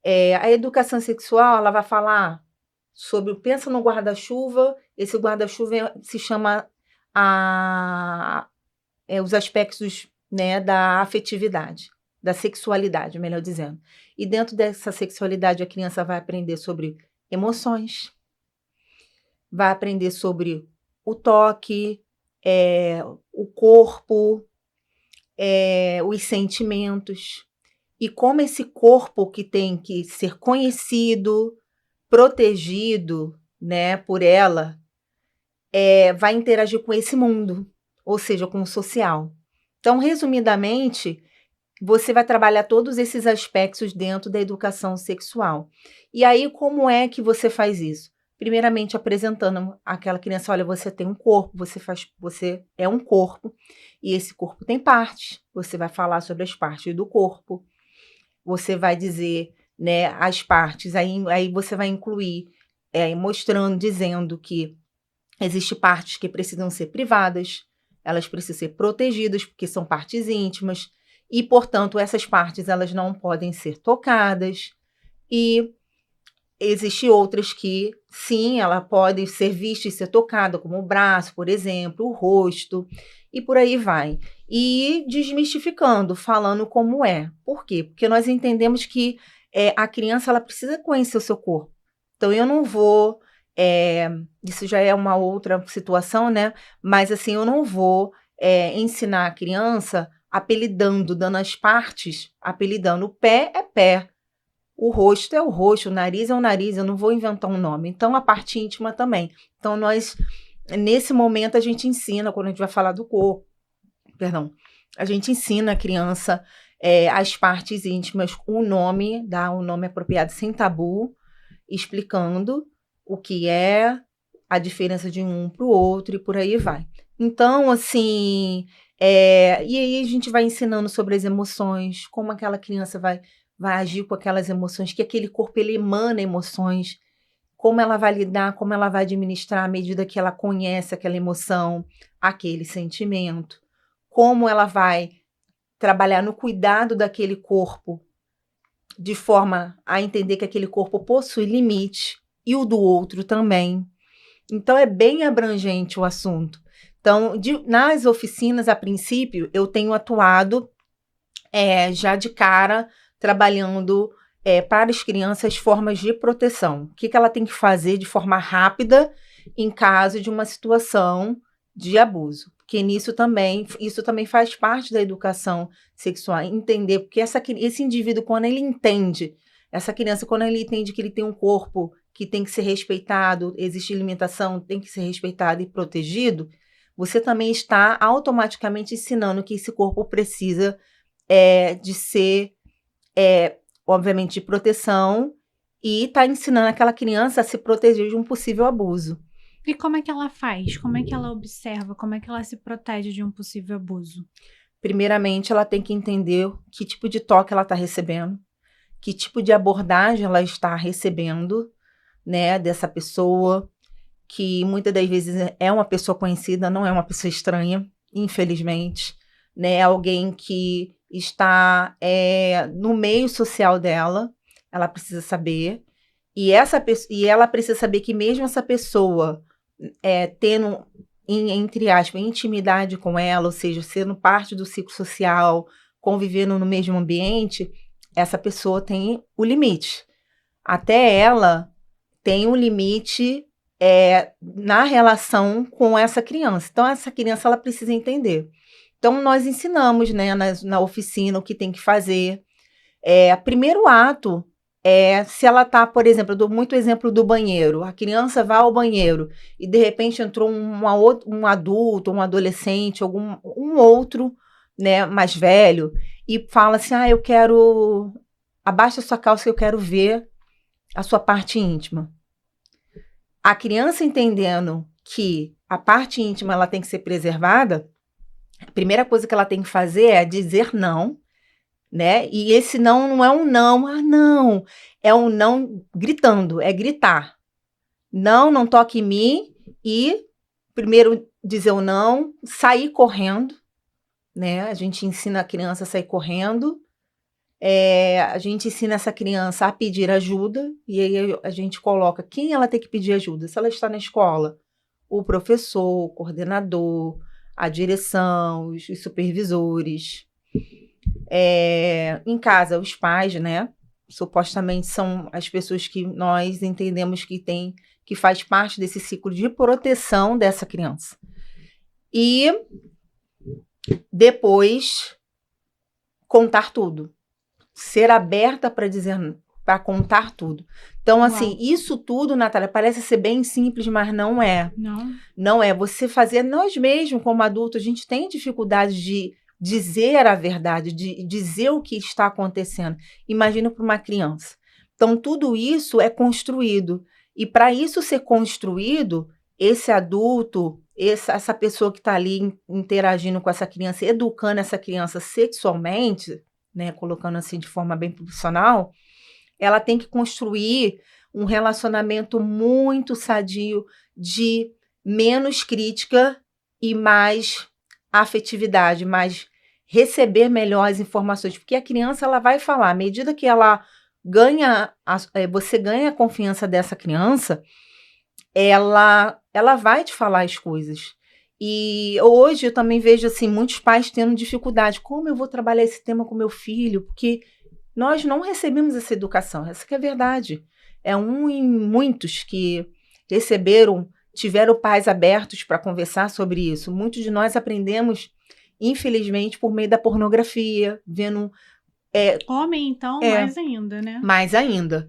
A educação sexual, ela vai falar sobre, pensa no guarda-chuva, esse guarda-chuva se chama os aspectos, né, da afetividade, da sexualidade, melhor dizendo. E dentro dessa sexualidade, a criança vai aprender sobre emoções, vai aprender sobre o toque, o corpo, os sentimentos. E como esse corpo que tem que ser conhecido, protegido, né, por ela, vai interagir com esse mundo, ou seja, com o social. Então, resumidamente, você vai trabalhar todos esses aspectos dentro da educação sexual. E aí, como é que você faz isso? Primeiramente, apresentando aquela criança, olha, você tem um corpo, você é um corpo, e esse corpo tem partes. Você vai falar sobre as partes do corpo. Você vai dizer, né, as partes, aí você vai incluir, mostrando, dizendo que existem partes que precisam ser privadas, elas precisam ser protegidas, porque são partes íntimas, e, portanto, essas partes elas não podem ser tocadas. E existem outras que, sim, ela pode ser vista e ser tocada, como o braço, por exemplo, o rosto, e por aí vai. E desmistificando, falando como é. Por quê? Porque nós entendemos que a criança ela precisa conhecer o seu corpo. Então, eu não vou. Isso já é uma outra situação, né? Mas, assim, eu não vou ensinar a criança apelidando, dando as partes, apelidando. O pé é pé. O rosto é o rosto, o nariz é o nariz, eu não vou inventar um nome. Então, a parte íntima também. Então, nesse momento, a gente ensina, quando a gente vai falar do corpo, perdão, a gente ensina a criança as partes íntimas, dá o nome apropriado sem tabu, explicando o que é, a diferença de um para o outro e por aí vai. Então, assim, e aí a gente vai ensinando sobre as emoções, como aquela criança vai agir com aquelas emoções, que aquele corpo ele emana emoções, como ela vai lidar, como ela vai administrar à medida que ela conhece aquela emoção, aquele sentimento, como ela vai trabalhar no cuidado daquele corpo, de forma a entender que aquele corpo possui limite e o do outro também. Então, é bem abrangente o assunto. Então, nas oficinas, a princípio, eu tenho atuado já de cara, trabalhando para as crianças formas de proteção. O que ela tem que fazer de forma rápida em caso de uma situação de abuso. Porque isso também faz parte da educação sexual, entender, porque esse indivíduo, quando ele entende, essa criança, quando ele entende que ele tem um corpo que tem que ser respeitado, existe limitação, tem que ser respeitado e protegido, você também está automaticamente ensinando que esse corpo precisa de ser, obviamente, de proteção, e está ensinando aquela criança a se proteger de um possível abuso. E como é que ela faz? Como é que ela observa? Como é que ela se protege de um possível abuso? Primeiramente, ela tem que entender que tipo de toque ela está recebendo, que tipo de abordagem ela está recebendo, né, dessa pessoa, que muitas das vezes é uma pessoa conhecida, não é uma pessoa estranha, infelizmente, né, é alguém que está no meio social dela, ela precisa saber, e ela precisa saber que mesmo essa pessoa tendo, entre aspas, intimidade com ela, ou seja, sendo parte do ciclo social, convivendo no mesmo ambiente, essa pessoa tem o limite. Até ela tem um limite na relação com essa criança. Então, essa criança ela precisa entender. Então, nós ensinamos, né, na oficina o que tem que fazer. Primeiro ato se ela está, por exemplo, eu dou muito exemplo do banheiro. A criança vai ao banheiro e, de repente, entrou um adulto, um adolescente, um outro, né, mais velho, e fala assim, eu quero... Abaixa a sua calça que eu quero ver a sua parte íntima. A criança entendendo que a parte íntima ela tem que ser preservada, a primeira coisa que ela tem que fazer é dizer não, né? E esse não é um não, não, é um não gritando, é gritar. Não, não toque em mim, e primeiro dizer o não, sair correndo, né? A gente ensina a criança a sair correndo, A gente ensina essa criança a pedir ajuda, e aí a gente coloca quem ela tem que pedir ajuda. Se ela está na escola, o professor, o coordenador, a direção, os supervisores. Em casa, os pais, né? Supostamente são as pessoas que nós entendemos que faz parte desse ciclo de proteção dessa criança. E depois contar tudo. Ser aberta para contar tudo. Então, assim, isso tudo, Natália, parece ser bem simples, mas não é. Não é. Você fazer, nós mesmos, como adultos, a gente tem dificuldade de dizer a verdade, de dizer o que está acontecendo. Imagina para uma criança. Então, tudo isso é construído. E para isso ser construído, esse adulto, essa pessoa que está ali interagindo com essa criança, educando essa criança sexualmente, né, colocando assim de forma bem profissional, ela tem que construir um relacionamento muito sadio, de menos crítica e mais afetividade, mais receber melhor as informações, porque a criança ela vai falar, à medida que ela ganha, você ganha a confiança dessa criança, ela vai te falar as coisas. E hoje eu também vejo assim muitos pais tendo dificuldade. Como eu vou trabalhar esse tema com meu filho? Porque nós não recebemos essa educação. Essa que é a verdade. É um em muitos que tiveram pais abertos para conversar sobre isso. Muitos de nós aprendemos, infelizmente, por meio da pornografia, vendo... Homem, então, mais ainda, né? Mais ainda.